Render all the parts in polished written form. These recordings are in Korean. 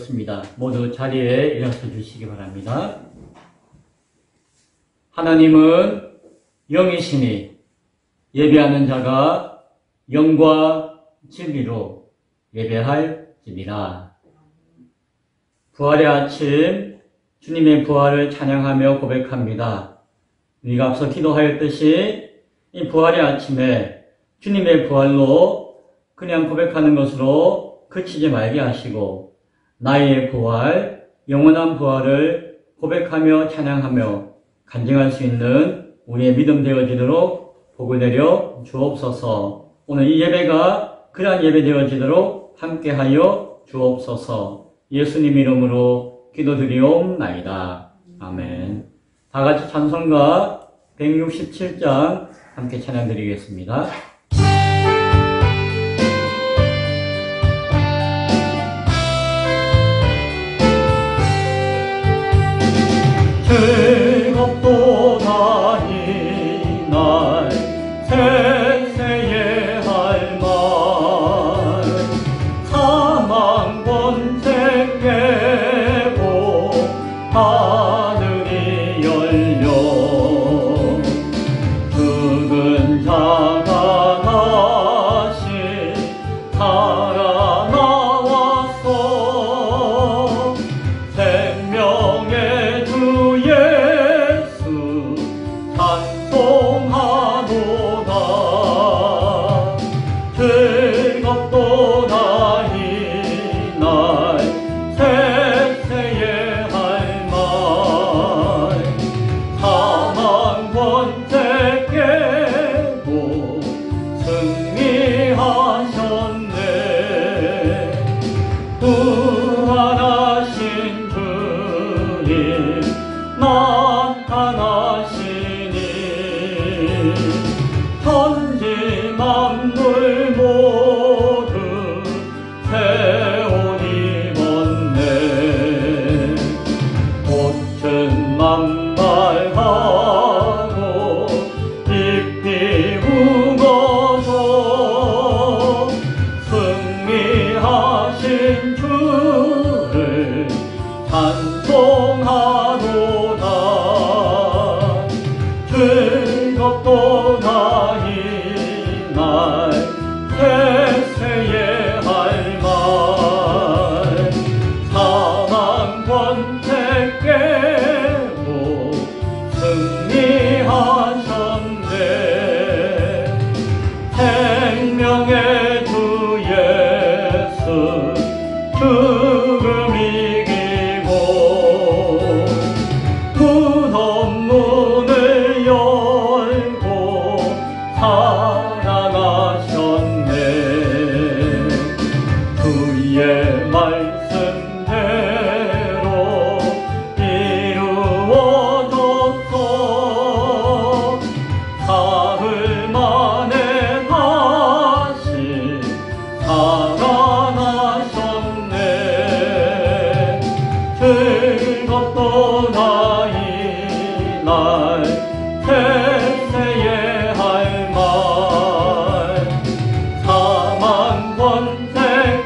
드리겠습니다. 모두 자리에 일어서 주시기 바랍니다. 하나님은 영이시니 예배하는 자가 영과 진리로 예배할지니라. 부활의 아침, 주님의 부활을 찬양하며 고백합니다. 우리가 앞서 기도하였듯이 이 부활의 아침에 주님의 부활로 그냥 고백하는 것으로 그치지 말게 하시고 나의 부활, 영원한 부활을 고백하며 찬양하며 간증할 수 있는 우리의 믿음 되어지도록 복을 내려 주옵소서. 오늘 이 예배가 그러한 예배 되어지도록 함께하여 주옵소서. 예수님 이름으로 기도드리옵나이다. 아멘. 다 같이 찬송가 167장 함께 찬양드리겠습니다. 즐겁도다 이날 세세의 할 말 사망 권세 깨고 하늘이 열려 죽은 자가 다시 살아나왔어. 생명의 주 예수 찬송하도다. 즐겁도다 이날 세세의 할 말 사망 권세 깨고 승리하셨네. 부활하신 주님 나타나시니 천지 만물 모두 새 옷 입었네. 꽃은 만발하고 잎이 우거져 승리하신 주를 찬송하도다. 즐겁도다 이날 세세의 할 말 사망 권세 깨고 승리하셨네. 생명의 주 예수 죽음 이기고 무덤 문을 열고 살아나셨네. 그의 말씀대로 이루어졌어. 사흘 만에 다시 살아나셨네. 즐겁도다 이날 세세의 할 말 사망 권세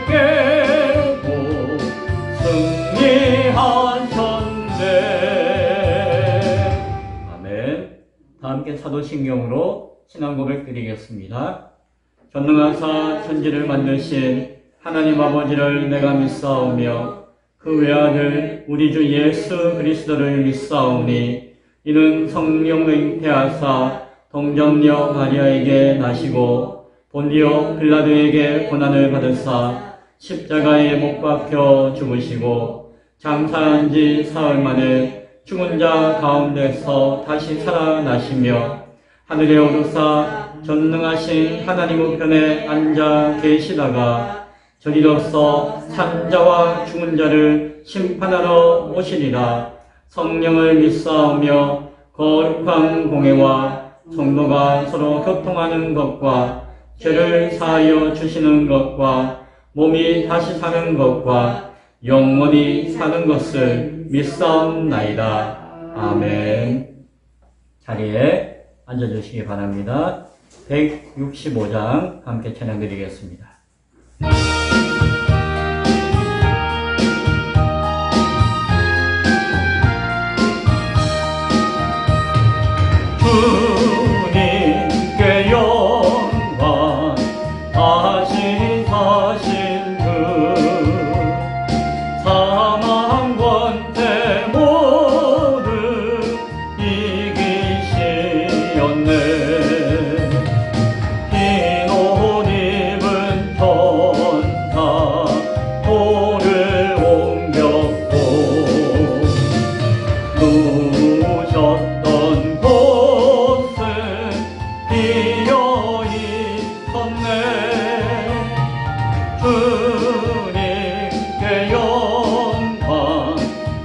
깨고 승리하셨네. 아멘. 다 함께 사도신경으로 신앙 고백 드리겠습니다. 전능하사 천지를 만드신 하나님 아버지를 내가 믿사오며 그 외아들 우리 주 예수 그리스도를 믿사오니 이는 성령을 잉태하사 동정녀 마리아에게 나시고 본디오 빌라도에게 고난을 받으사 십자가에 못 박혀 죽으시고 장사한 지 사흘 만에 죽은 자 가운데서 다시 살아나시며 하늘에 오르사 전능하신 하나님 우편에 앉아 계시다가 저리로서 산자와 죽은 자를 심판하러 오시리라. 성령을 믿사오며 거룩한 공회와 성도가 서로 교통하는 것과 죄를 사하여 주시는 것과 몸이 다시 사는 것과 영원히 사는 것을 믿사옵나이다. 아멘. 자리에 앉아주시기 바랍니다. 165장 함께 찬양드리겠습니다. 주님께 영광 다시 사신 그 사망 권세 모두 이기시었네. 흰 옷 입은 천사 돌을 옮겼고 누우셨던 곳은 비어있었네. 주님께 영광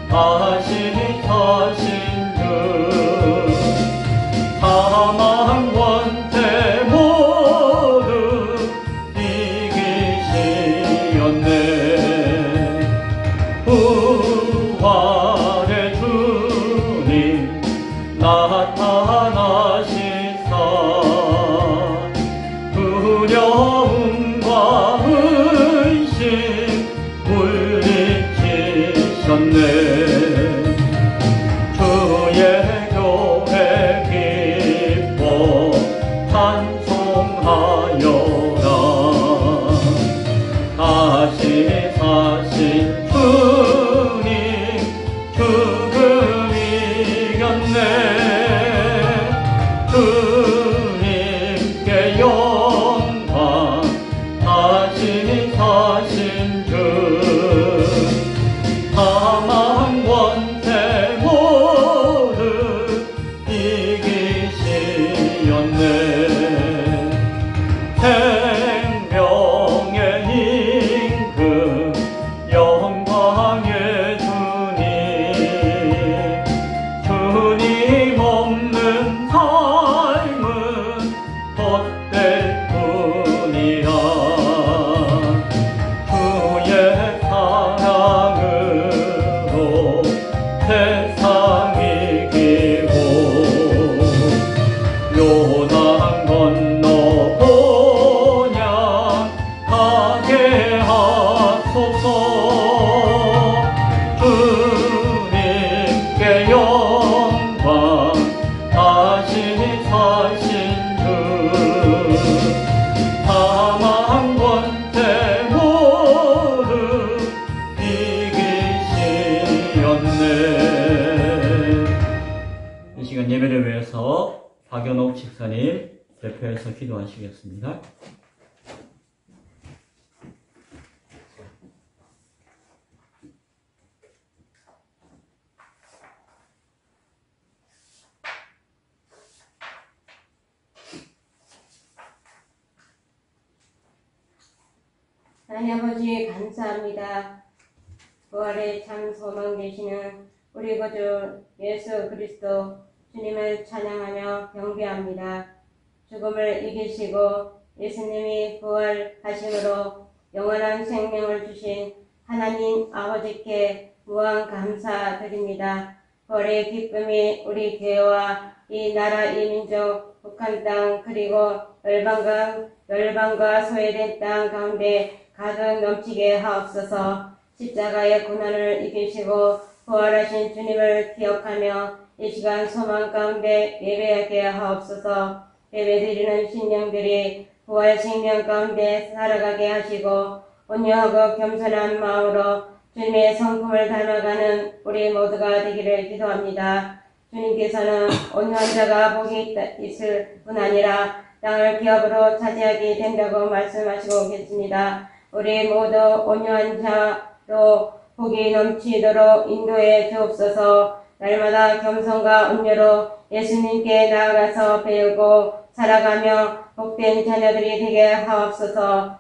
다시 사신 주 사망 권세 모두 이기시었네. 부활의 주님 나타나시사 두려움과 의심 물리치셨네. 주의 교회 기뻐 찬송하여라. 다시 사신 주님 죽음 이겼네. 주님께 영광 다시 사신 주 사망 권세 모두 이기시었네. 생명의 임금 영광의 주님 주님 없는 삶은 헛될 뿐이야. 주의 사랑으로 세상 이기고 요단 건너 본향 가게 하소서. 주님께 영광 다시 사신 주 사망 권세 모두 이기시었네. 이 시간 예배를 위해서 박연옥 집사님 대표해서 기도하시겠습니다. 하나님 아버지 감사합니다. 부활의 참 소망 되시는 우리 구주 예수 그리스도 주님을 찬양하며 경배합니다. 죽음을 이기시고 예수님이 부활하심으로 영원한 생명을 주신 하나님 아버지께 무한 감사드립니다. 부활의 기쁨이 우리 교회와 이 나라 이 민족 북한 땅 그리고 열방과 소외된 땅 가운데 가득 넘치게 하옵소서. 십자가의 고난을 이기시고 부활하신 주님을 기억하며 이 시간 소망 가운데 예배하게 하옵소서. 예배드리는 신령들이 부활 생명 가운데 살아가게 하시고 온유하고 겸손한 마음으로 주님의 성품을 닮아가는 우리 모두가 되기를 기도합니다. 주님께서는 온유한 자가 복이 있을 뿐 아니라 땅을 기업으로 차지하게 된다고 말씀하시고 계십니다. 우리 모두 온유한 자로 복이 넘치도록 인도해 주옵소서. 날마다 겸손과 온유로 예수님께 나아가서 배우고 살아가며 복된 자녀들이 되게 하옵소서.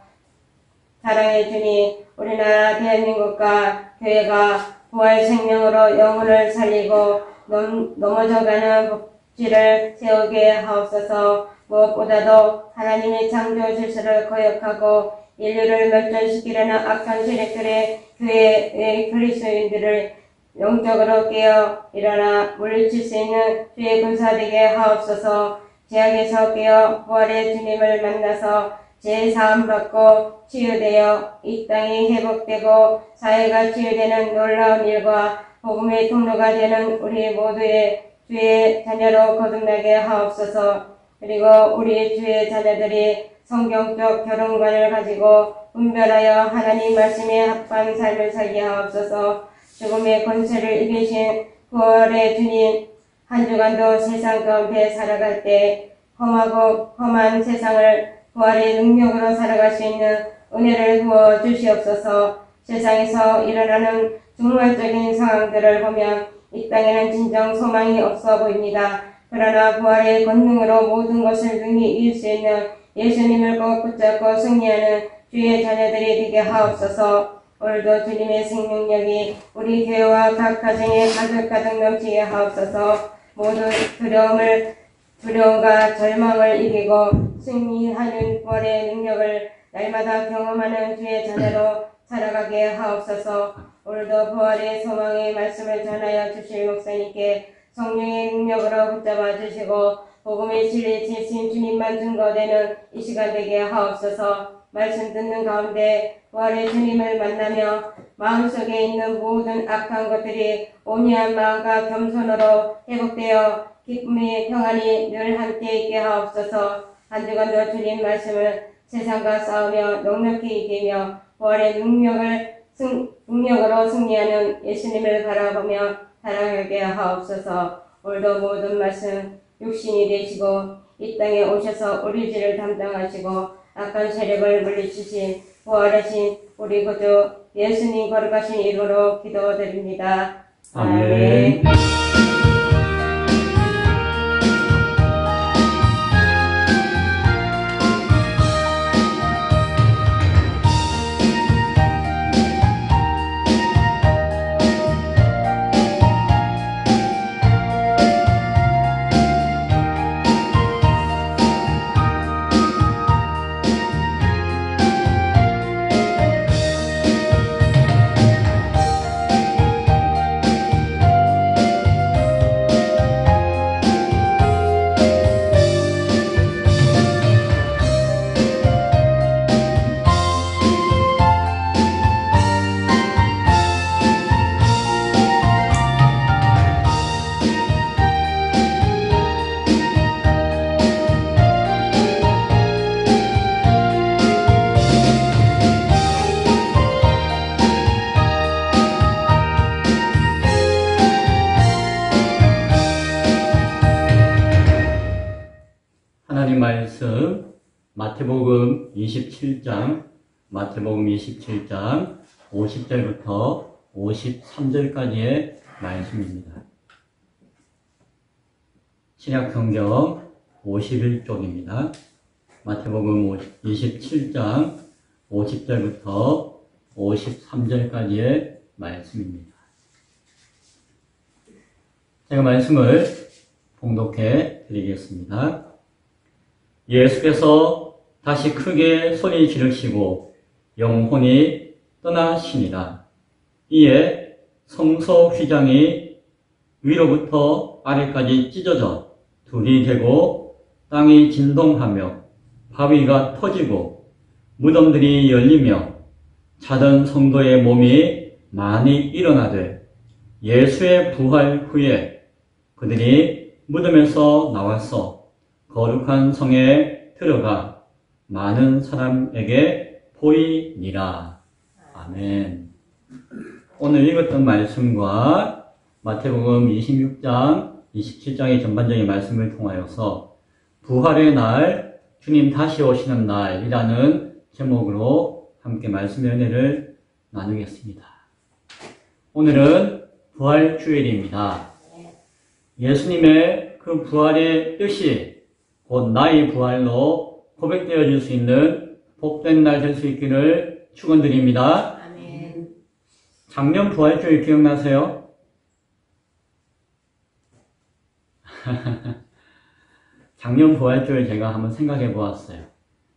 사랑의 주님, 우리나라 대한민국과 교회가 부활 생명으로 영혼을 살리고 넘어져가는 복지를 세우게 하옵소서. 무엇보다도 하나님의 창조 질서를 거역하고 인류를 멸절시키려는 악한 세력들의 교회의 그리스도인들을 영적으로 깨어 일어나 물리칠 수 있는 주의 군사되게 하옵소서. 죄악에서 깨어 부활의 주님을 만나서 죄사함 받고 치유되어 이 땅이 회복되고 사회가 치유되는 놀라운 일과 복음의 통로가 되는 우리 모두의 주의 자녀로 거듭나게 하옵소서. 그리고 우리 주의 자녀들이 성경적 결혼관을 가지고 분별하여 하나님 말씀에 합한 삶을 살게 하옵소서. 죽음의 권세를 이기신 9월의 주님, 한 주간도 세상 가운데 살아갈 때 험하고 험한 세상을 부활의 능력으로 살아갈 수 있는 은혜를 부어 주시옵소서. 세상에서 일어나는 중말적인 상황들을 보면 이 땅에는 진정 소망이 없어 보입니다. 그러나 부활의 권능으로 모든 것을 능히 이길 수 있는 예수님을 꼭 붙잡고 승리하는 주의 자녀들이 되게 하옵소서. 오늘도 주님의 생명력이 우리 교회와 각 가정에 가득 넘치게 하옵소서. 모든 두려움과 절망을 이기고 승리하는 부활의 능력을 날마다 경험하는 주의 자녀로 살아가게 하옵소서. 오늘도 부활의 소망의 말씀을 전하여 주실 목사님께 성령의 능력으로 붙잡아 주시고 복음의 진리 지신 주님만 증거되는 이 시간 되게 하옵소서. 말씀 듣는 가운데 부활의 주님을 만나며 마음속에 있는 모든 악한 것들이 온유한 마음과 겸손으로 회복되어 기쁨의 평안이 늘 함께 있게 하옵소서. 한 주간도 주님 말씀을 세상과 싸우며 넉넉히 이기며 부활의 능력으로 승리하는 예수님을 바라보며 살아가게 하옵소서. 오늘도 모든 말씀 육신이 되시고 이 땅에 오셔서 우리 죄를 담당하시고 악한 세력을 물리치신 부활하신 우리 구주 예수님 거룩하신 이름으로 기도드립니다. 아멘. 하나님 말씀 마태복음 27장 50절부터 53절까지의 말씀입니다. 신약성경 51쪽입니다. 마태복음 27장 50절부터 53절까지의 말씀입니다. 제가 말씀을 봉독해 드리겠습니다. 예수께서 다시 크게 소리 지르시고 영혼이 떠나시니라. 이에 성소 휘장이 위로부터 아래까지 찢어져 둘이 되고 땅이 진동하며 바위가 터지고 무덤들이 열리며 자던 성도의 몸이 많이 일어나되 예수의 부활 후에 그들이 무덤에서 나와서 거룩한 성에 들어가 많은 사람에게 보이니라. 아멘. 오늘 읽었던 말씀과 마태복음 26장, 27장의 전반적인 말씀을 통하여서 부활의 날, 주님 다시 오시는 날이라는 제목으로 함께 말씀의 은혜를 나누겠습니다. 오늘은 부활주일입니다. 예수님의 그 부활의 뜻이 곧 나의 부활로 고백되어질 수 있는 복된 날 될 수 있기를 축원드립니다. 아멘. 작년 부활주일 기억나세요? 작년 부활주일 제가 한번 생각해 보았어요.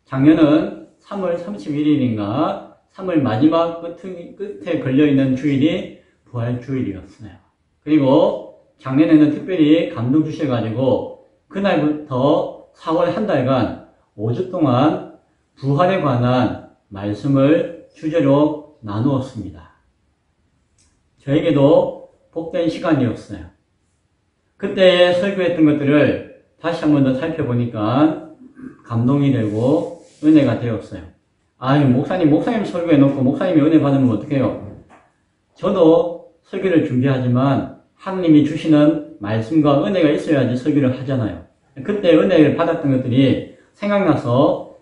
작년은 3월 31일인가 3월 마지막 끝에 걸려있는 주일이 부활주일이었어요. 그리고 작년에는 특별히 감동 주셔가지고 그날부터 4월 한 달간 5주 동안 부활에 관한 말씀을 주제로 나누었습니다. 저에게도 복된 시간이었어요. 그때 설교했던 것들을 다시 한 번 더 살펴보니까 감동이 되고 은혜가 되었어요. 아니, 목사님 설교해놓고 목사님이 은혜 받으면 어떡해요? 저도 설교를 준비하지만 하느님이 주시는 말씀과 은혜가 있어야지 설교를 하잖아요. 그때 은혜를 받았던 것들이 생각나서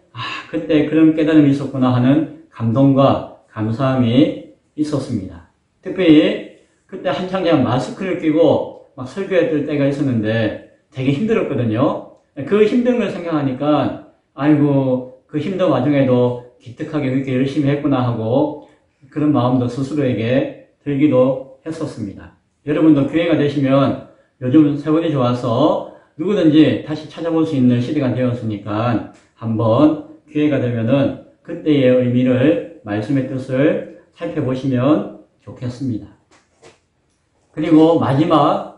그때 그런 깨달음이 있었구나 하는 감동과 감사함이 있었습니다. 특별히 그때 한창 제가 마스크를 끼고 막 설교했을 때가 있었는데 되게 힘들었거든요. 그 힘든 걸 생각하니까 아이고 그 힘든 와중에도 기특하게 그렇게 열심히 했구나 하고 그런 마음도 스스로에게 들기도 했었습니다. 여러분도 기회가 되시면 요즘 세월이 좋아서 누구든지 다시 찾아볼 수 있는 시대가 되었으니까 한번 기회가 되면은 그때의 의미를, 말씀의 뜻을 살펴보시면 좋겠습니다. 그리고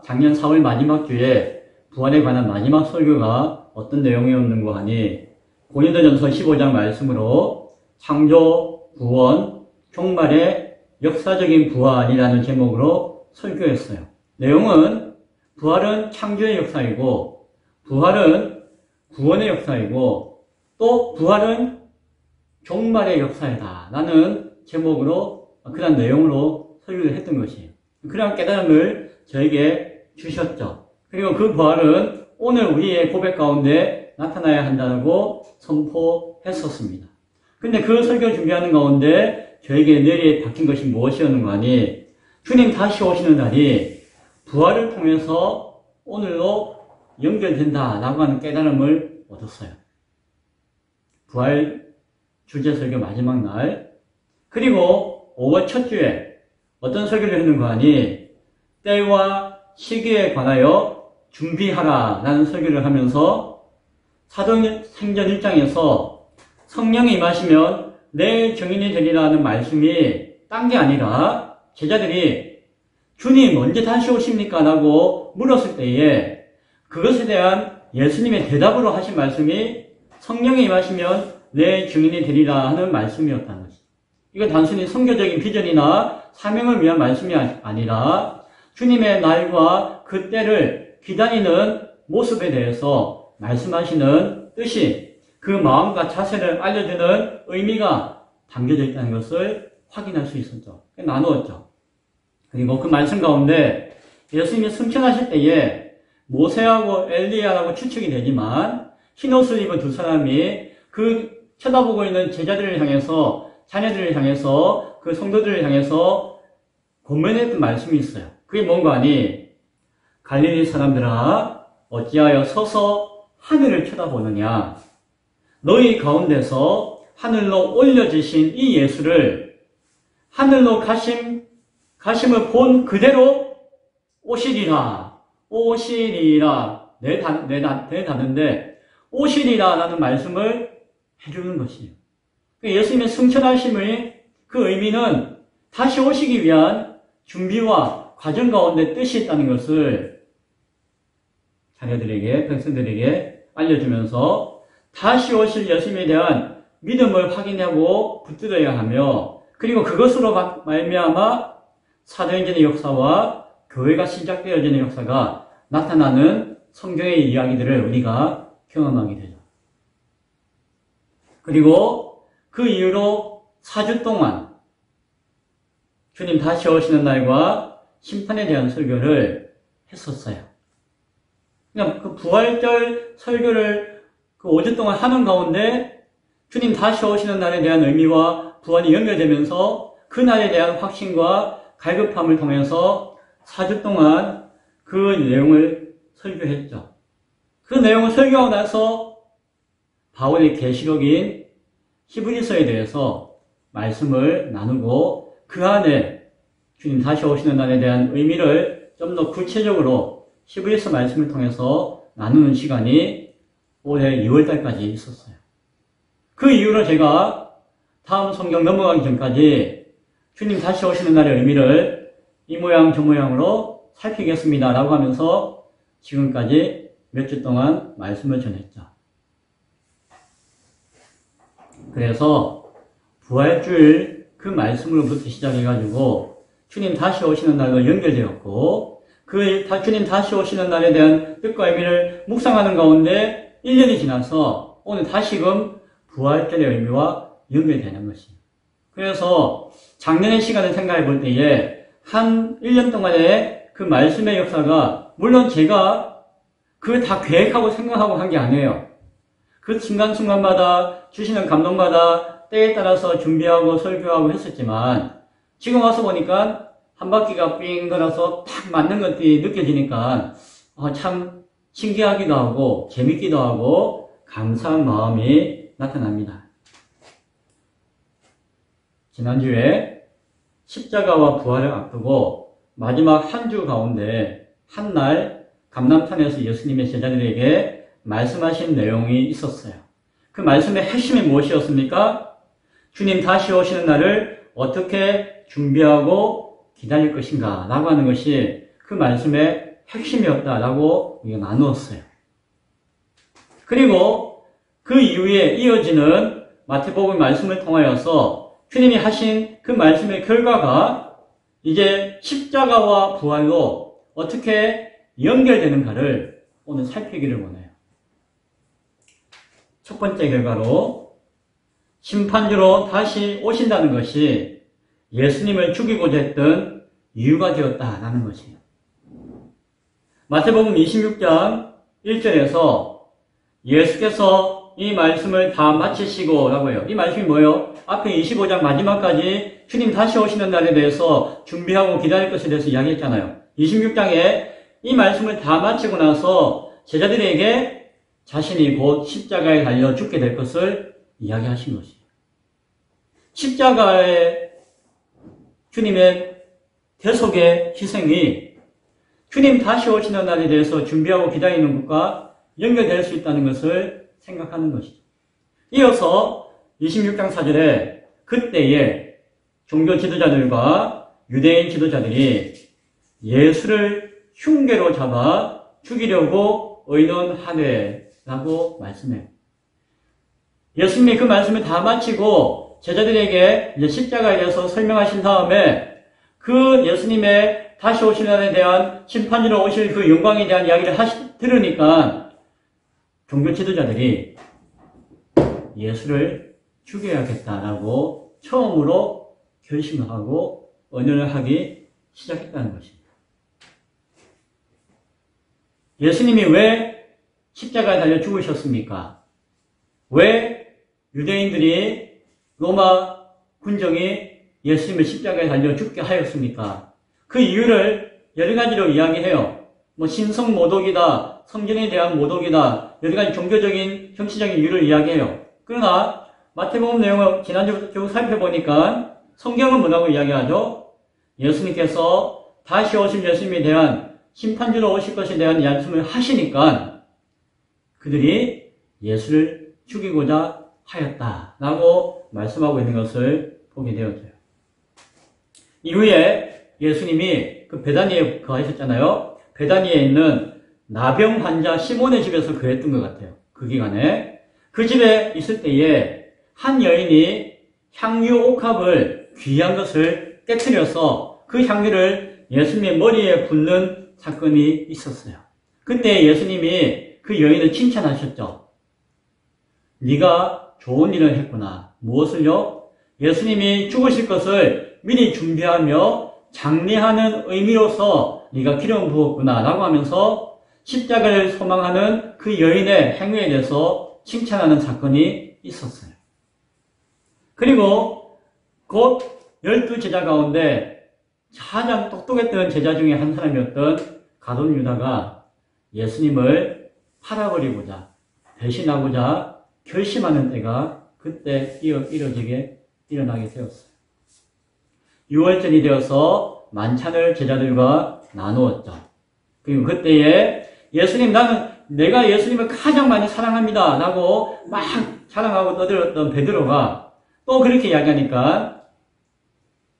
작년 4월 마지막 주에 부활에 관한 마지막 설교가 어떤 내용이었는가 하니 고린도전서 15장 말씀으로 창조, 구원, 종말의 역사적인 부활이라는 제목으로 설교했어요. 내용은 부활은 창조의 역사이고 부활은 구원의 역사이고 또 부활은 종말의 역사이다 라는 제목으로 그런 내용으로 설교를 했던 것이에요. 그런 깨달음을 저에게 주셨죠. 그리고 그 부활은 오늘 우리의 고백 가운데 나타나야 한다고 선포했었습니다. 근데 그 설교 준비하는 가운데 저에게 뇌리에 박힌 것이 무엇이었는가 하니 주님 다시 오시는 날이 부활을 통해서 오늘로 연결된다라고 하는 깨달음을 얻었어요. 부활 주제 설교 마지막 날, 그리고 5월 첫 주에 어떤 설교를 했는가 하니 때와 시기에 관하여 준비하라 라는 설교를 하면서 사도행전 1장에서 성령이 임하시면 내 증인이 되리라는 말씀이 딴 게 아니라 제자들이 주님 언제 다시 오십니까? 라고 물었을 때에 그것에 대한 예수님의 대답으로 하신 말씀이 성령이 임하시면 내 증인이 되리라 하는 말씀이었다는 것입니다. 이건 단순히 선교적인 비전이나 사명을 위한 말씀이 아니라 주님의 날과 그 때를 기다리는 모습에 대해서 말씀하시는 뜻이 그 마음과 자세를 알려주는 의미가 담겨져 있다는 것을 확인할 수 있었죠. 나누었죠. 그리고 그 말씀 가운데 예수님이 승천하실 때에 모세하고 엘리야라고 추측이 되지만 흰옷을 입은 두 사람이 그 쳐다보고 있는 제자들을 향해서, 자녀들을 향해서, 그 성도들을 향해서 권면했던 말씀이 있어요. 그게 뭔가 하니 갈릴리 사람들아 어찌하여 서서 하늘을 쳐다보느냐. 너희 가운데서 하늘로 올려지신 이 예수를 하늘로 가심을 본 그대로 오시리라. 내 단어인데 오시리라 라는 말씀을 해주는 것이에요. 예수님의 승천하심의 그 의미는 다시 오시기 위한 준비와 과정 가운데 뜻이 있다는 것을 자녀들에게, 백성들에게 알려주면서 다시 오실 예수님에 대한 믿음을 확인하고 붙들어야 하며 그리고 그것으로 말미암아 사도행전의 역사와 교회가 시작되어지는 역사가 나타나는 성경의 이야기들을 우리가 경험하게 되죠. 그리고 그 이후로 4주 동안 주님 다시 오시는 날과 심판에 대한 설교를 했었어요. 그러니까 그 부활절 설교를 그 5주 동안 하는 가운데 주님 다시 오시는 날에 대한 의미와 부활이 연결되면서 그 날에 대한 확신과 갈급함을 통해서 4주 동안 그 내용을 설교했죠. 그 내용을 설교하고 나서 바울의 계시록인 히브리서에 대해서 말씀을 나누고 그 안에 주님 다시 오시는 날에 대한 의미를 좀 더 구체적으로 히브리서 말씀을 통해서 나누는 시간이 올해 2월달까지 있었어요. 그 이후로 제가 다음 성경 넘어가기 전까지 주님 다시 오시는 날의 의미를 이 모양 저 모양으로 살피겠습니다 라고 하면서 지금까지 몇 주 동안 말씀을 전했죠. 그래서 부활주일 그 말씀으로부터 시작해가지고 주님 다시 오시는 날과 연결되었고 주님 다시 오시는 날에 대한 뜻과 의미를 묵상하는 가운데 1년이 지나서 오늘 다시금 부활절의 의미와 연결되는 것입니다. 그래서 작년의 시간을 생각해 볼 때에 한 1년 동안의 그 말씀의 역사가 물론 제가 그걸 다 계획하고 생각하고 한 게 아니에요. 그 순간순간마다 주시는 감동마다 때에 따라서 준비하고 설교하고 했었지만 지금 와서 보니까 한 바퀴가 삥 돌아서 딱 맞는 것들이 느껴지니까 참 신기하기도 하고 재밌기도 하고 감사한 마음이 나타납니다. 지난주에 십자가와 부활을 앞두고 마지막 한 주 가운데 한 날 감람산에서 예수님의 제자들에게 말씀하신 내용이 있었어요. 그 말씀의 핵심이 무엇이었습니까? 주님 다시 오시는 날을 어떻게 준비하고 기다릴 것인가 라고 하는 것이 그 말씀의 핵심이었다라고 우리가 나누었어요. 그리고 그 이후에 이어지는 마태복음 말씀을 통하여서 주님이 하신 그 말씀의 결과가 이제 십자가와 부활로 어떻게 연결되는가를 오늘 살피기를 원해요. 첫 번째 결과로 심판주로 다시 오신다는 것이 예수님을 죽이고자 했던 이유가 되었다라는 것이에요. 마태복음 26장 1절에서 예수께서 이 말씀을 다 마치시고 라고 해요. 이 말씀이 뭐예요? 앞에 25장 마지막까지 주님 다시 오시는 날에 대해서 준비하고 기다릴 것에 대해서 이야기했잖아요. 26장에 이 말씀을 다 마치고 나서 제자들에게 자신이 곧 십자가에 달려 죽게 될 것을 이야기하신 것이에요. 십자가의 주님의 대속의 희생이 주님 다시 오시는 날에 대해서 준비하고 기다리는 것과 연결될 수 있다는 것을 생각하는 것이죠. 이어서 26장 4절에 그때에 종교 지도자들과 유대인 지도자들이 예수를 흉계로 잡아 죽이려고 의논하네라고 말씀해요. 예수님이 그 말씀을 다 마치고 제자들에게 이제 십자가에 대해서 설명하신 다음에 그 예수님의 다시 오시는 날에 대한 심판으로 오실 그 영광에 대한 이야기를 들으니까 종교 지도자들이 예수를 죽여야겠다라고 처음으로 결심을 하고 언연을 하기 시작했다는 것입니다. 예수님이 왜 십자가에 달려 죽으셨습니까? 왜 유대인들이 로마 군정이 예수님을 십자가에 달려 죽게 하였습니까? 그 이유를 여러 가지로 이야기해요. 신성 모독이다, 성전에 대한 모독이다, 여러 가지 종교적인, 형식적인 이유를 이야기해요. 그러나 마태복음 내용을 지난주 쭉 살펴보니까 성경은 뭐라고 이야기하죠? 예수님께서 다시 오실 예수님에 대한 심판주로 오실 것에 대한 말씀을 하시니까 그들이 예수를 죽이고자 하였다라고 말씀하고 있는 것을 보게 되었어요. 이후에 예수님이 그 베다니에 거하셨잖아요. 베다니에 있는 나병 환자 시몬의 집에서 거했던 것 같아요. 그 기간에. 그 집에 있을 때에 한 여인이 향유 옥합을 귀한 것을 깨뜨려서 그 향유를 예수님의 머리에 붓는 사건이 있었어요. 그때 예수님이 그 여인을 칭찬하셨죠. 네가 좋은 일을 했구나. 무엇을요? 예수님이 죽으실 것을 미리 준비하며 장례하는 의미로서 네가 기름 부었구나 라고 하면서 십자가를 소망하는 그 여인의 행위에 대해서 칭찬하는 사건이 있었어요. 그리고 곧 12제자 가운데 가장 똑똑했던 제자 중에 한 사람이었던 가룟 유다가 예수님을 팔아버리고자 배신하고자 결심하는 때가 그때 일어나게 되었어요. 6월절이 되어서 만찬을 제자들과 나누었죠. 그리고 그때에 예수님, 내가 예수님을 가장 많이 사랑합니다 라고 막 자랑하고 떠들었던 베드로가 또 그렇게 이야기하니까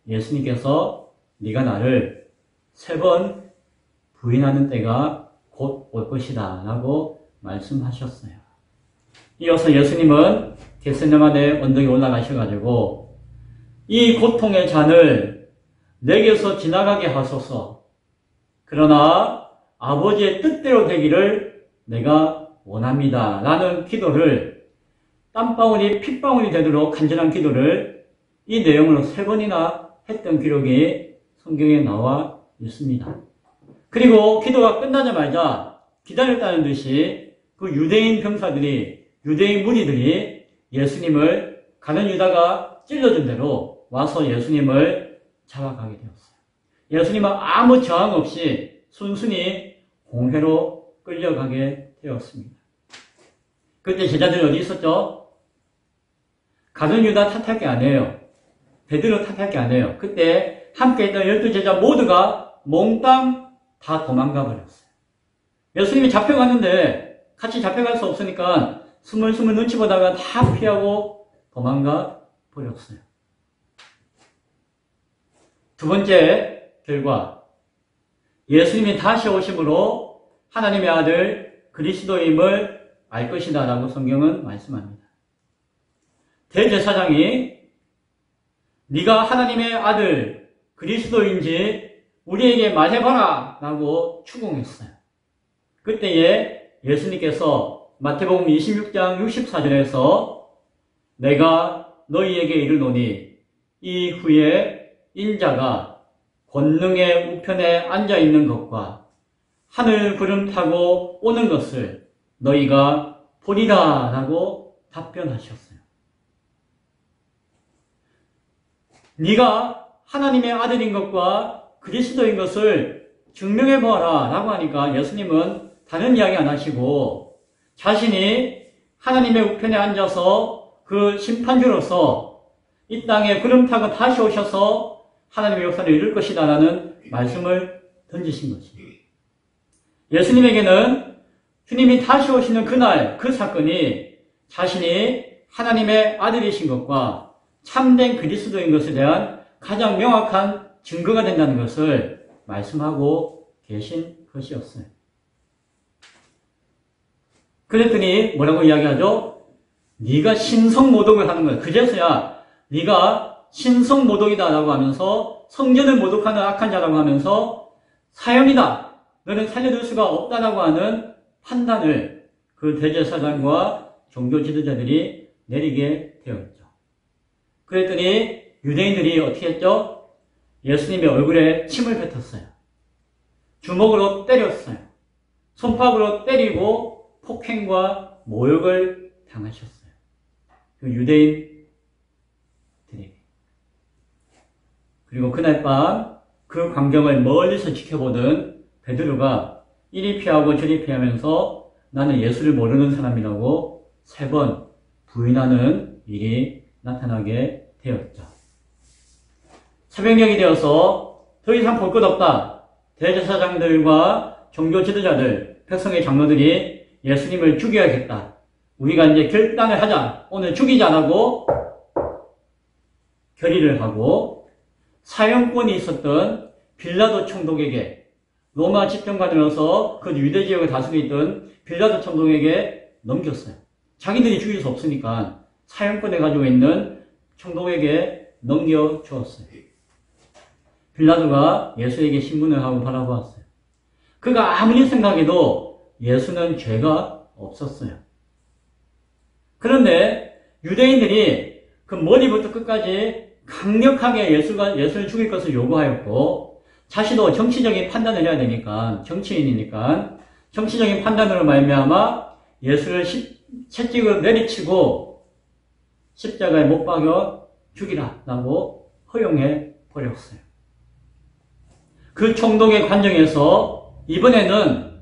예수님께서 네가 나를 3번 부인하는 때가 곧 올 것이다 라고 말씀하셨어요. 이어서 예수님은 겟세마네 언덕에 올라가셔가지고 이 고통의 잔을 내게서 지나가게 하소서. 그러나 아버지의 뜻대로 되기를 내가 원합니다. 라는 기도를 땀방울이 핏방울이 되도록 간절한 기도를 이 내용으로 3번이나 했던 기록이 성경에 나와 있습니다. 그리고 기도가 끝나자마자 기다렸다는 듯이 그 유대인 병사들이, 유대인 무리들이 예수님을 가룟 유다가 찔러준 대로 와서 예수님을 잡아가게 되었어요. 예수님은 아무 저항 없이 순순히 공회로 끌려가게 되었습니다. 그때 제자들이 어디 있었죠? 가룟 유다 탓할 게 아니에요. 베드로 탓할 게 아니에요. 그때 함께 있던 12제자 모두가 몽땅 다 도망가 버렸어요. 예수님이 잡혀갔는데 같이 잡혀갈 수 없으니까 스물스물 눈치 보다가 다 피하고 도망가 버렸어요. 두 번째 결과, 예수님이 다시 오심으로 하나님의 아들 그리스도임을 알 것이다 라고 성경은 말씀합니다. 대제사장이 네가 하나님의 아들 그리스도인지 우리에게 말해봐라 라고 추궁했어요. 그때에 예수님께서 마태복음 26장 64절에서 내가 너희에게 이르노니 이후에 인자가 권능의 우편에 앉아있는 것과 하늘 구름 타고 오는 것을 너희가 보리라 라고 답변하셨어요. 네가 하나님의 아들인 것과 그리스도인 것을 증명해 보아라 라고 하니까 예수님은 다른 이야기 안 하시고 자신이 하나님의 우편에 앉아서 그 심판주로서 이 땅에 구름 타고 다시 오셔서 하나님의 역사를 이룰 것이다 라는 말씀을 던지신 것입니다. 예수님에게는 주님이 다시 오시는 그날 그 사건이 자신이 하나님의 아들이신 것과 참된 그리스도인 것에 대한 가장 명확한 증거가 된다는 것을 말씀하고 계신 것이었어요. 그랬더니 뭐라고 이야기하죠? 네가 신성모독을 하는 거야. 그제서야 네가 신성모독이다 라고 하면서 성전을 모독하는 악한 자라고 하면서 사형이다. 너는 살려둘 수가 없다라고 하는 판단을 그 대제사장과 종교 지도자들이 내리게 되었죠. 그랬더니 유대인들이 어떻게 했죠? 예수님의 얼굴에 침을 뱉었어요. 주먹으로 때렸어요. 손팍으로 때리고 폭행과 모욕을 당하셨어요. 그 유대인들에게. 그리고 그날 밤 그 광경을 멀리서 지켜보던 베드로가 이리 피하고 저리 피하면서 나는 예수를 모르는 사람이라고 3번 부인하는 일이 나타나게 되었죠. 새벽녘이 되어서 더 이상 볼 것 없다. 대제사장들과 종교 지도자들, 백성의 장로들이 예수님을 죽여야겠다. 우리가 이제 결단을 하자. 오늘 죽이자라고 결의를 하고 사형권이 있었던 빌라도 총독에게 로마 집정관으로서 그 유대 지역을 다스리고 있던 빌라도 총독에게 넘겼어요. 자기들이 죽일 수 없으니까 사형권을 가지고 있는 총독에게 넘겨주었어요. 빌라도가 예수에게 신문을 하고 바라보았어요. 그가 아무리 생각해도 예수는 죄가 없었어요. 그런데 유대인들이 그 머리부터 끝까지 강력하게 예수를 죽일 것을 요구하였고 자신도 정치적인 판단을 해야 되니까 정치인이니까 정치적인 판단으로 말미암아 예수를 채찍으로 내리치고 십자가에 못 박여 죽이라 라고 허용해 버렸어요. 그 총독의 관정에서 이번에는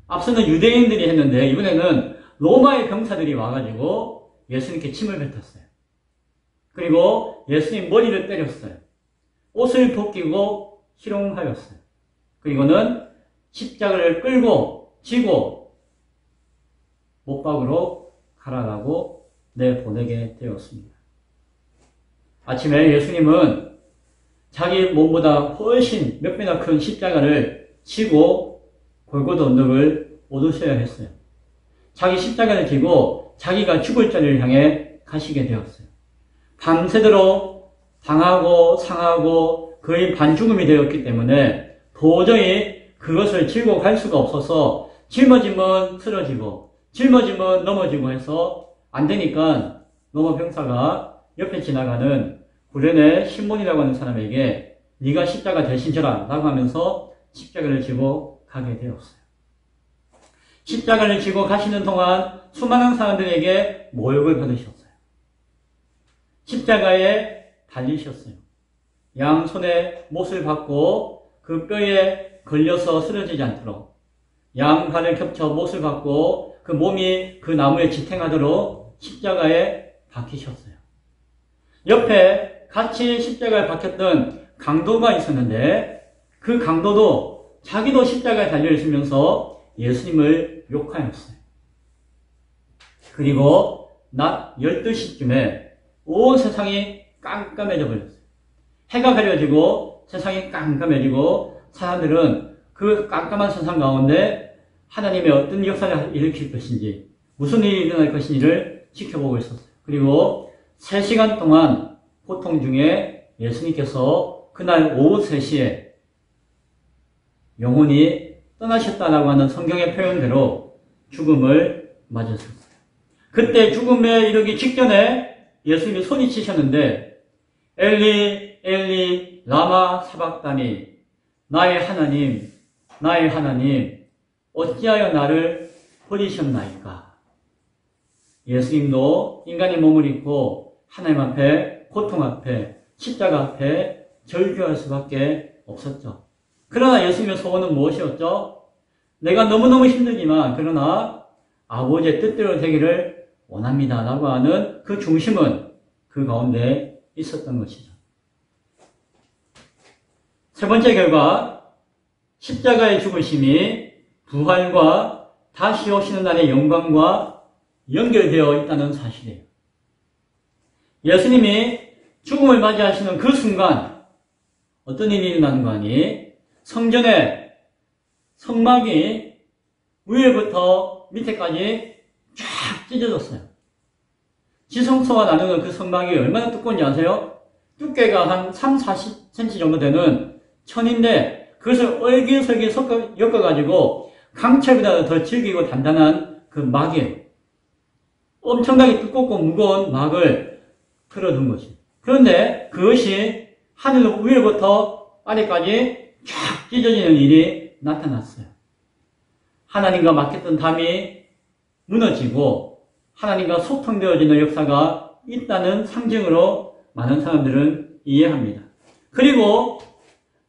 앞서는 유대인들이 했는데 이번에는 로마의 병사들이 와가지고 예수님께 침을 뱉었어요. 그리고 예수님 머리를 때렸어요. 옷을 벗기고 희롱하였어요. 그리고는 십자가를 끌고 지고 못박으로 가라라고 내보내게 되었습니다. 아침에 예수님은 자기 몸보다 훨씬 몇 배나 큰 십자가를 지고 골고다 언덕을 오르셔야 했어요. 자기 십자가를 지고 자기가 죽을 자리를 향해 가시게 되었어요. 밤새도록 당하고 상하고 거의 반죽음이 되었기 때문에 도저히 그것을 쥐고 갈 수가 없어서 짊어지면 쓰러지고 짊어지면 넘어지고 해서 안 되니까 로마 병사가 옆에 지나가는 구레네 시몬이라고 하는 사람에게 네가 십자가 대신 져라 라고 하면서 십자가를 지고 가게 되었어요. 십자가를 지고 가시는 동안 수많은 사람들에게 모욕을 받으셨어요. 십자가에 달리셨어요. 양손에 못을 박고 그 뼈에 걸려서 쓰러지지 않도록, 양발을 겹쳐 못을 박고 그 몸이 그 나무에 지탱하도록 십자가에 박히셨어요. 옆에 같이 십자가에 박혔던 강도가 있었는데 그 강도도 자기도 십자가에 달려있으면서 예수님을 욕하였어요. 그리고 낮 12시쯤에 온 세상이 깜깜해져 버렸어요. 해가 가려지고 세상이 깜깜해지고 사람들은 그 깜깜한 세상 가운데 하나님의 어떤 역사를 일으킬 것인지, 무슨 일이 일어날 것인지를 지켜보고 있었어요. 그리고 3시간 동안 고통 중에 예수님께서 그날 오후 3시에 영혼이 떠나셨다라고 하는 성경의 표현대로 죽음을 맞으셨어요. 그때 죽음에 이르기 직전에 예수님이 소리치셨는데 엘리 엘리 라마 사박다니, 나의 하나님 나의 하나님 어찌하여 나를 버리셨나이까. 예수님도 인간의 몸을 입고 하나님 앞에, 고통 앞에, 십자가 앞에 절규할 수밖에 없었죠. 그러나 예수님의 소원은 무엇이었죠? 내가 너무너무 힘들지만 그러나 아버지의 뜻대로 되기를 원합니다 라고 하는 그 중심은 그 가운데 있었던 것이죠. 세 번째 결과, 십자가의 죽으심이 부활과 다시 오시는 날의 영광과 연결되어 있다는 사실이에요. 예수님이 죽음을 맞이하시는 그 순간 어떤 일이 일어나는 거 아니? 성전의 성막이 위에부터 밑에까지 쫙 찢어졌어요. 지성소와 나누는 그 성막이 얼마나 두꺼운지 아세요? 두께가 한 30-40cm 정도 되는 천인데 그것을 얼기설기 엮어가지고 강철보다 더 질기고 단단한 그 막이에요. 엄청나게 두껍고 무거운 막을 틀어둔 것이에요. 그런데 그것이 하늘 위로부터 아래까지 쫙 찢어지는 일이 나타났어요. 하나님과 막혔던 담이 무너지고 하나님과 소통되어지는 역사가 있다는 상징으로 많은 사람들은 이해합니다. 그리고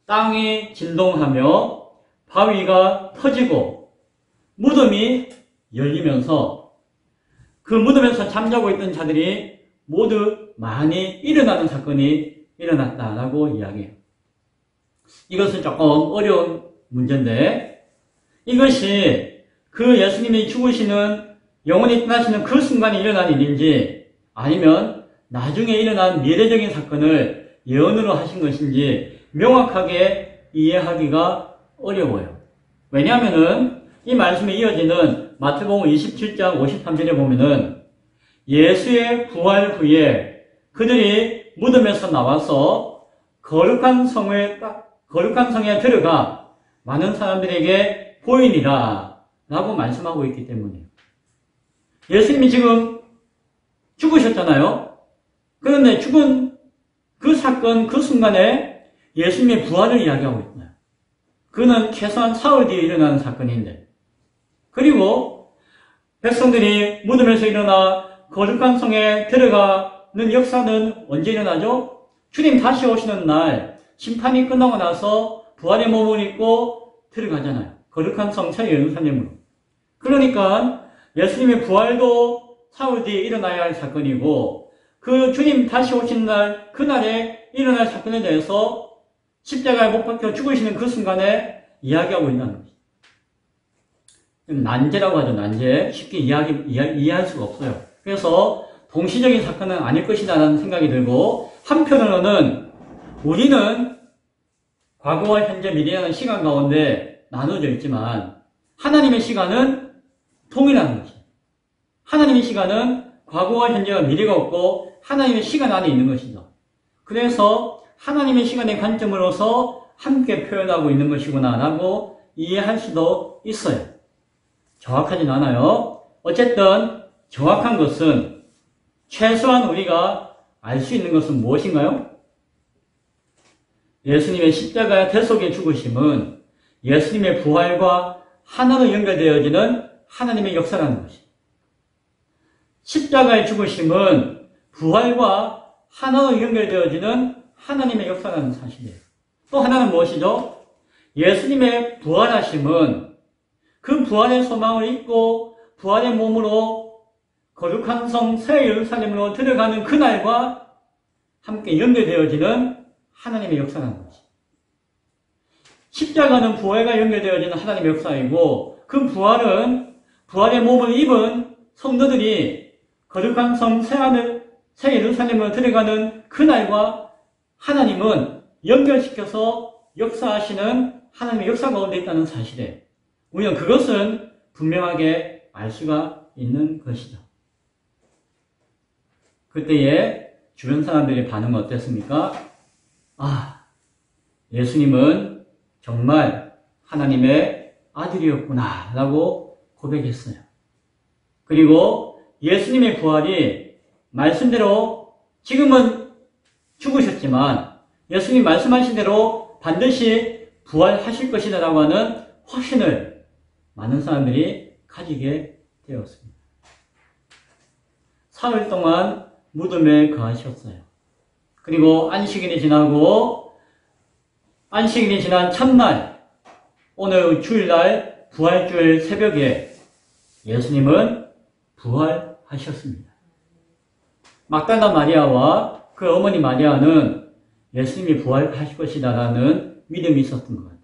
땅이 진동하며 바위가 터지고 무덤이 열리면서 그 무덤에서 잠자고 있던 자들이 모두 많이 일어나는 사건이 일어났다라고 이야기해요. 이것은 조금 어려운 문제인데 이것이 그 예수님이 죽으시는 영원히 떠나시는 그 순간에 일어난 일인지 아니면 나중에 일어난 미래적인 사건을 예언으로 하신 것인지 명확하게 이해하기가 어려워요. 왜냐하면은 이 말씀에 이어지는 마태복음 27장 53절에 보면은 예수의 부활 후에 그들이 무덤에서 나와서 거룩한 성에 들어가 많은 사람들에게 보이니라 라고 말씀하고 있기 때문이에요. 예수님이 지금 죽으셨잖아요. 그런데 죽은 그 사건, 그 순간에 예수님의 부활을 이야기하고 있어요. 그는 최소한 사흘 뒤에 일어나는 사건인데, 그리고 백성들이 무덤에서 일어나 거룩한 성에 들어가는 역사는 언제 일어나죠? 주님 다시 오시는 날 심판이 끝나고 나서 부활의 몸을 입고 들어가잖아요. 거룩한 성 새 예루살렘으로. 그러니까 예수님의 부활도 사흘 뒤에 일어나야 할 사건이고 그 주님 다시 오시는 날 그날에 일어날 사건에 대해서 십자가에 못 박혀 죽으시는 그 순간에 이야기하고 있는 것이죠. 난제라고 하죠. 난제. 쉽게 이해할 수가 없어요. 그래서 동시적인 사건은 아닐 것이다 라는 생각이 들고 한편으로는 우리는 과거와 현재 미래라는 시간 가운데 나눠져 있지만 하나님의 시간은 동일한 것이에요. 하나님의 시간은 과거와 현재와 미래가 없고 하나님의 시간 안에 있는 것이죠. 그래서 하나님의 시간의 관점으로서 함께 표현하고 있는 것이구나 라고 이해할 수도 있어요. 정확하진 않아요. 어쨌든 정확한 것은 최소한 우리가 알 수 있는 것은 무엇인가요? 예수님의 십자가의 대속의 죽으심은 예수님의 부활과 하나로 연결되어지는 하나님의 역사라는 것입니다. 십자가의 죽으심은 부활과 하나로 연결되어지는 하나님의 역사라는 사실이에요. 또 하나는 무엇이죠? 예수님의 부활하심은 그 부활의 소망을 잊고 부활의 몸으로 거룩한 성 새 예루살렘으로 들어가는 그날과 함께 연결되어지는 하나님의 역사라는 것이죠. 십자가는 부활과 연결되어지는 하나님의 역사이고 그 부활은 부활의 몸을 입은 성도들이 거룩한 성 새 예루살렘으로 들어가는 그날과 하나님은 연결시켜서 역사하시는 하나님의 역사 가운데 있다는 사실에 우리는 그것은 분명하게 알 수가 있는 것이죠. 그때의 주변 사람들의 반응은 어땠습니까? 아, 예수님은 정말 하나님의 아들이었구나 라고 고백했어요. 그리고 예수님의 부활이 말씀대로 지금은 죽으셨지만 예수님 말씀하신 대로 반드시 부활하실 것이다 라고 하는 확신을 많은 사람들이 가지게 되었습니다. 사흘 동안 무덤에 거하셨어요. 그리고 안식일이 지나고 안식일이 지난 첫날 오늘 주일날 부활주일 새벽에 예수님은 부활하셨습니다. 막달라 마리아와 그 어머니 마리아는 예수님이 부활하실 것이다 라는 믿음이 있었던 것 같아요.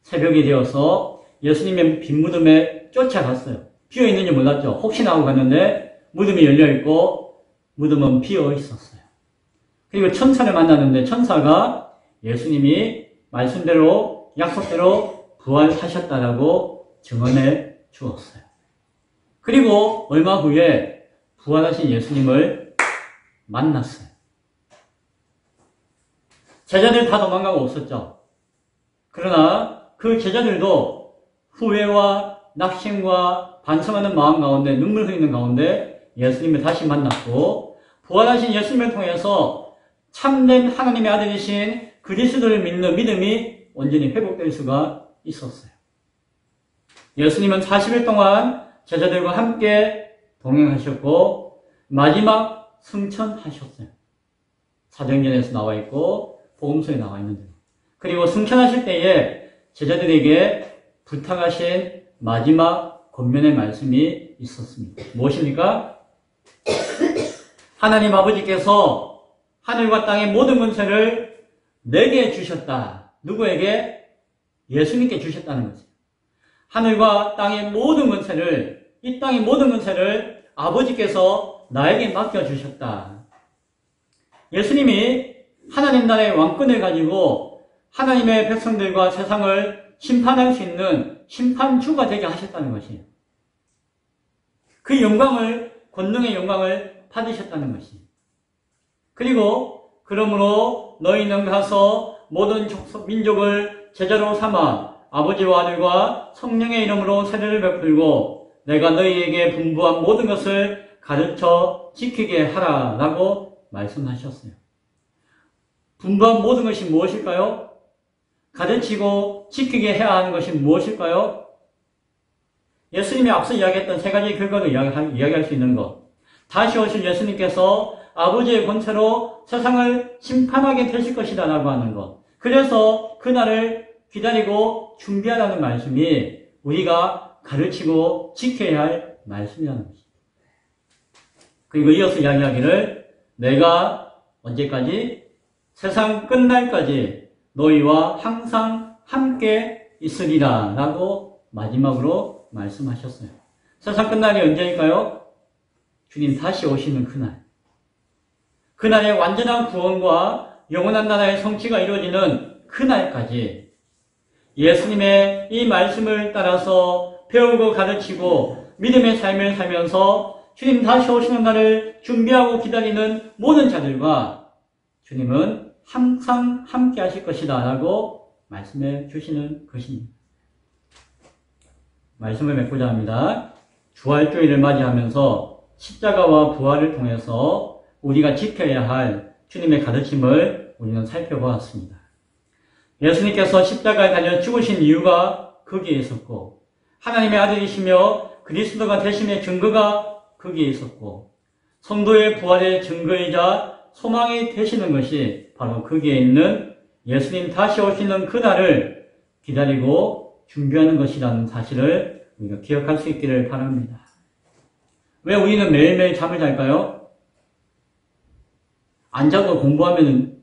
새벽이 되어서 예수님의 빈 무덤에 쫓아갔어요. 비어 있는지 몰랐죠. 혹시나 하고 갔는데 무덤이 열려있고 무덤은 비어 있었어요. 그리고 천사를 만났는데 천사가 예수님이 말씀대로 약속대로 부활하셨다라고 증언해 주었어요. 그리고 얼마 후에 부활하신 예수님을 만났어요. 제자들 다 도망가고 없었죠. 그러나 그 제자들도 후회와 낙심과 반성하는 마음 가운데 눈물 흘리는 가운데 예수님을 다시 만났고 부활하신 예수님을 통해서 참된 하나님의 아들이신 그리스도를 믿는 믿음이 온전히 회복될 수가 있었어요. 예수님은 40일 동안 제자들과 함께 동행하셨고 마지막 승천하셨어요. 사도행전에서 나와 있고 복음서에 나와 있는데 그리고 승천하실 때에 제자들에게 부탁하신 마지막 권면의 말씀이 있었습니다. 무엇입니까? 하나님 아버지께서 하늘과 땅의 모든 권세를 내게 주셨다. 누구에게? 예수님께 주셨다는 거죠. 하늘과 땅의 모든 권세를, 이 땅의 모든 권세를 아버지께서 나에게 맡겨주셨다. 예수님이 하나님 나라의 왕권을 가지고 하나님의 백성들과 세상을 심판할 수 있는 심판주가 되게 하셨다는 것이에요. 그 영광을, 권능의 영광을 받으셨다는 것이에요. 그리고 그러므로 너희는 가서 모든 민족을 제자로 삼아 아버지와 아들과 성령의 이름으로 세례를 베풀고 내가 너희에게 분부한 모든 것을 가르쳐 지키게 하라 라고 말씀하셨어요. 분부한 모든 것이 무엇일까요? 가르치고 지키게 해야 하는 것이 무엇일까요? 예수님이 앞서 이야기했던 세 가지 결과를 이야기할 수 있는 것. 다시 오실 예수님께서 아버지의 권세로 세상을 심판하게 되실 것이다 라고 하는 것. 그래서 그날을 기다리고 준비하라는 말씀이 우리가 가르치고 지켜야 할 말씀이라는 것입니다. 그리고 이어서 이야기하기를 내가 언제까지? 세상 끝날까지 너희와 항상 함께 있으리라 라고 마지막으로 말씀하셨어요. 세상 끝날이 언제일까요? 주님 다시 오시는 그날. 그날의 완전한 구원과 영원한 나라의 성취가 이루어지는 그날까지 예수님의 이 말씀을 따라서 배우고 가르치고 믿음의 삶을 살면서 주님 다시 오시는 날을 준비하고 기다리는 모든 자들과 주님은 항상 함께 하실 것이다 라고 말씀해 주시는 것입니다. 말씀을 맺고자 합니다. 부활주의를 맞이하면서 십자가와 부활을 통해서 우리가 지켜야 할 주님의 가르침을 우리는 살펴보았습니다. 예수님께서 십자가에 달려 죽으신 이유가 거기에 있었고, 하나님의 아들이시며 그리스도가 되심의 증거가 거기에 있었고, 성도의 부활의 증거이자 소망이 되시는 것이 바로 거기에 있는 예수님 다시 오시는 그날을 기다리고 준비하는 것이라는 사실을 우리가 기억할 수 있기를 바랍니다. 왜 우리는 매일매일 잠을 잘까요? 안 자고 공부하면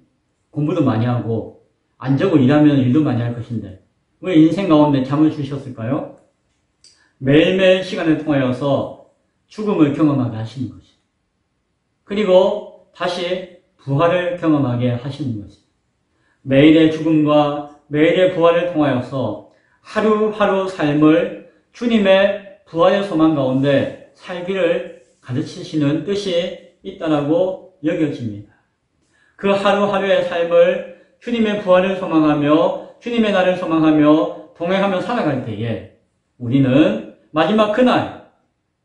공부도 많이 하고, 안 자고 일하면 일도 많이 할 것인데 왜 인생 가운데 잠을 주셨을까요? 매일매일 시간을 통하여서 죽음을 경험하게 하시는 것이, 그리고 다시 부활을 경험하게 하시는 것이, 매일의 죽음과 매일의 부활을 통하여서 하루하루 삶을 주님의 부활의 소망 가운데 살기를 가르치시는 뜻이 있다라고 여겨집니다. 그 하루하루의 삶을 주님의 부활을 소망하며 주님의 날을 소망하며 동행하며 살아갈 때에 우리는 마지막 그날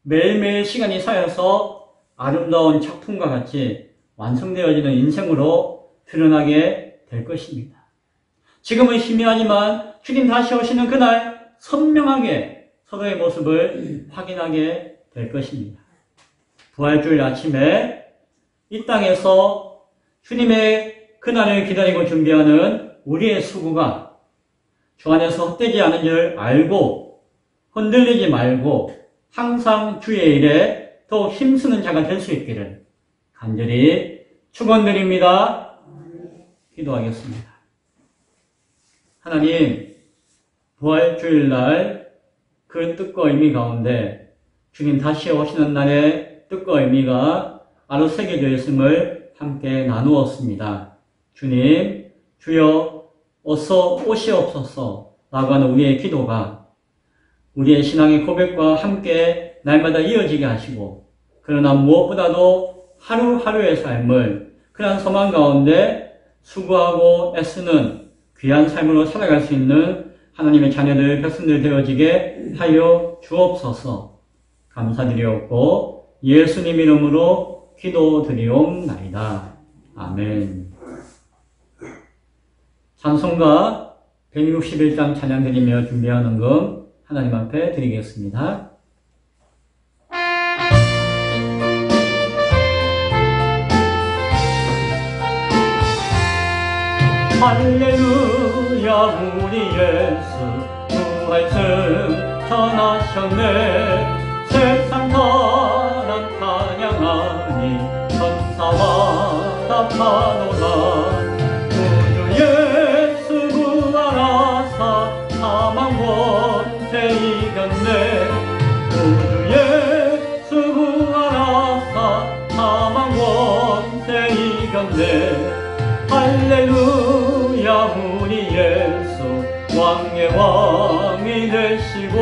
매일매일 시간이 쌓여서 아름다운 작품과 같이 완성되어지는 인생으로 드러나게 될 것입니다. 지금은 희미하지만 주님 다시 오시는 그날 선명하게 서로의 모습을 확인하게 될 것입니다. 부활주일 아침에 이 땅에서 주님의 그날을 기다리고 준비하는 우리의 수고가 주 안에서 헛되지 않은 줄 알고 흔들리지 말고 항상 주의 일에 더욱 힘쓰는 자가 될 수 있기를 간절히 축원드립니다. 기도하겠습니다. 하나님, 부활주일날 그 뜻과 의미 가운데 주님 다시 오시는 날의 뜻과 의미가 아로 새겨져 있음을 함께 나누었습니다. 주님, 주여 어서 오시옵소서 라고 하는 우리의 기도가 우리의 신앙의 고백과 함께 날마다 이어지게 하시고, 그러나 무엇보다도 하루하루의 삶을 그런 소망 가운데 수고하고 애쓰는 귀한 삶으로 살아갈 수 있는 하나님의 자녀들, 백성들 되어지게 하여 주옵소서. 감사드리옵고 예수님 이름으로 기도드리옵나이다. 아멘. 찬송가 161장 찬양 드리며 준비하는 금 하나님 앞에 드리겠습니다. 할렐루야, 우리 예수 부활승 전하셨네. 세상 사람 찬양하니 천사와 답하노라. 우주 예수 부활하사 사망 권세 이겼네. 우주 예수 부활하사 사망 권세 이겼네. 할렐루야, 우리 예수 왕의 왕이 되시고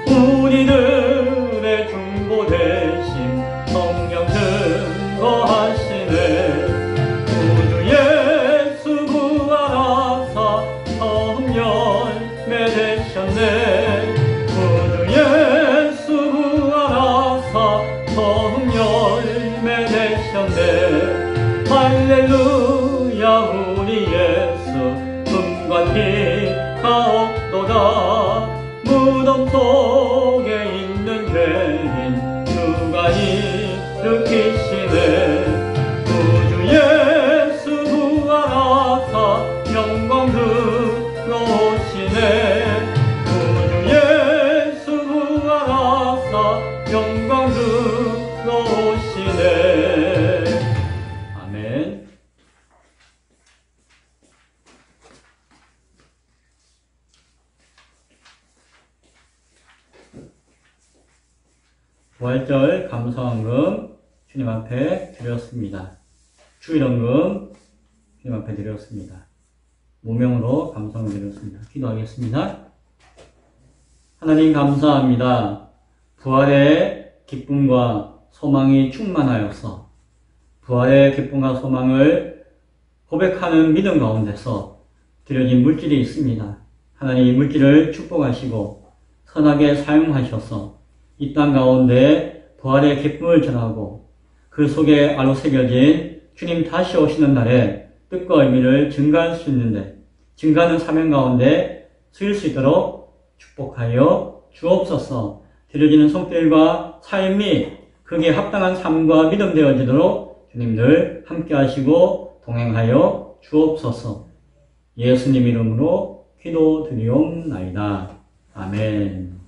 우리들의 중보 되심 성령 증거하시네. 우주 예수 부활하사 처음 열매 되셨네. 우주 예수 부활하사 처음 열매 되셨네. 할렐루야, 우리 예수 금과 피가 없도다. 무덤 속에 있는 죄인 누가 일으키시네. 우주 예수 부활하사 영광 들어오시네. 우주 예수 부활하사 영광 들어오시네. 아멘. 부활절 감사헌금 주님 앞에 드렸습니다. 주일헌금 주님 앞에 드렸습니다. 무명으로 감사헌금 드렸습니다. 기도하겠습니다. 하나님 감사합니다. 부활의 기쁨과 소망이 충만하여서 부활의 기쁨과 소망을 고백하는 믿음 가운데서 드려진 물질이 있습니다. 하나님 이 물질을 축복하시고 선하게 사용하셔서 이 땅 가운데 부활의 기쁨을 전하고 그 속에 알로 새겨진 주님 다시 오시는 날에 뜻과 의미를 증가할 수 있는데 증가하는 사명 가운데 쓰일 수 있도록 축복하여 주옵소서. 드려지는 손길과 삶이 그게 합당한 삶과 믿음 되어지도록 주님들 함께 하시고 동행하여 주옵소서. 예수님 이름으로 기도드리옵나이다. 아멘.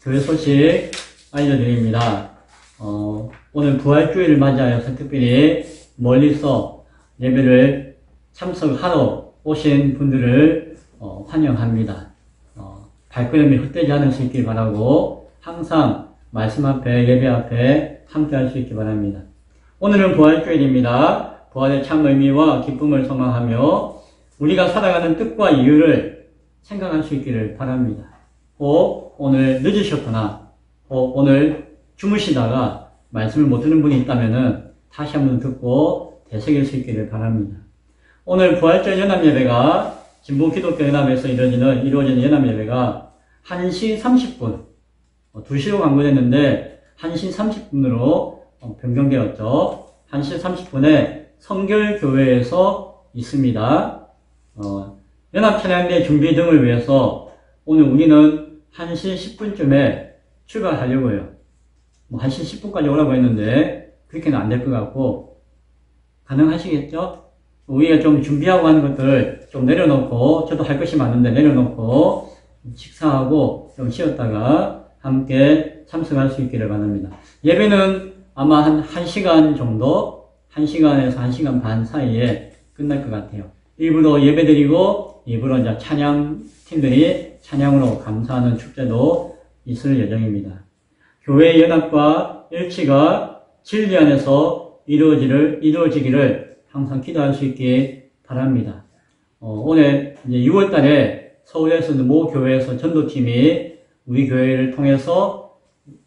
교회 소식 알려드립니다. 오늘 부활주일을 맞이하여서 특별히 멀리서 예배를 참석하러 오신 분들을 환영합니다. 발걸음이 헛되지 않을 수 있길 바라고 항상 말씀 앞에 예배 앞에 함께 할 수 있길 바랍니다. 오늘은 부활주일입니다. 부활의 참 의미와 기쁨을 소망하며 우리가 살아가는 뜻과 이유를 생각할 수 있기를 바랍니다. 혹 오늘 늦으셨거나 혹 오늘 주무시다가 말씀을 못 듣는 분이 있다면 다시 한번 듣고 되새길 수 있기를 바랍니다. 오늘 부활절 연합예배가 진보기독교연합에서 이루어지는 연합예배가 1시 30분, 2시로 광고됐는데 1시 30분으로 변경되었죠. 1시 30분에 성결교회에서 있습니다. 연합찬양대 준비 등을 위해서 오늘 우리는 1시 10분쯤에 출발하려고 해요. 1시 10분까지 오라고 했는데 그렇게는 안 될 것 같고 가능하시겠죠? 우리가 좀 준비하고 하는 것들 좀 내려놓고 저도 할 것이 많은데 내려놓고 식사하고 좀 쉬었다가 함께 참석할 수 있기를 바랍니다. 예배는 아마 한 1시간 정도 1시간에서 1시간 반 사이에 끝날 것 같아요. 일부러 예배드리고 일부러 이제 찬양팀들이 찬양으로 감사하는 축제도 있을 예정입니다. 교회의 연합과 일치가 진리 안에서 이루어지기를 항상 기도할 수 있기 바랍니다. 오늘 이제 6월 달에 서울에서 모 교회에서 전도팀이 우리 교회를 통해서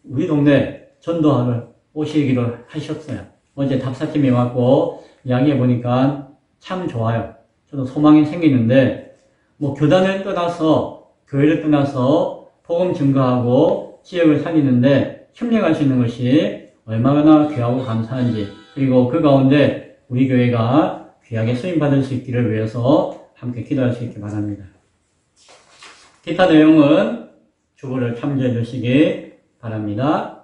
우리 동네 전도하러 오시기로 하셨어요. 어제 답사팀이 왔고 이야기해 보니까 참 좋아요. 저도 소망이 생기는데 교단을 떠나서 교회를 떠나서 복음 증거하고 지역을 살리는데 협력할 수 있는 것이 얼마나 귀하고 감사한지, 그리고 그 가운데 우리 교회가 귀하게 쓰임받을 수 있기를 위해서 함께 기도할 수 있기 바랍니다. 기타 내용은 주보를 참조해 주시기 바랍니다.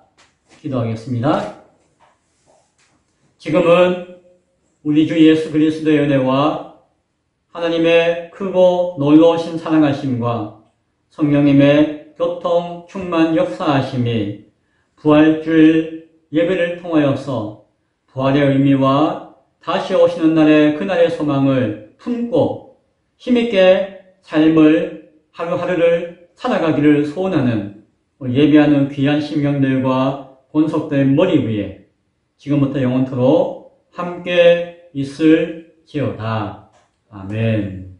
기도하겠습니다. 지금은 우리 주 예수 그리스도의 은혜와 하나님의 크고 놀라우신 사랑하심과 성령님의 교통 충만 역사하심이 부활주일 예배를 통하여서 부활의 의미와 다시 오시는 날의 그날의 소망을 품고 힘있게 삶을 하루하루를 살아가기를 소원하는 예배하는 귀한 심령들과 본속된 머리 위에 지금부터 영원토록 함께 있을지어다. 아멘.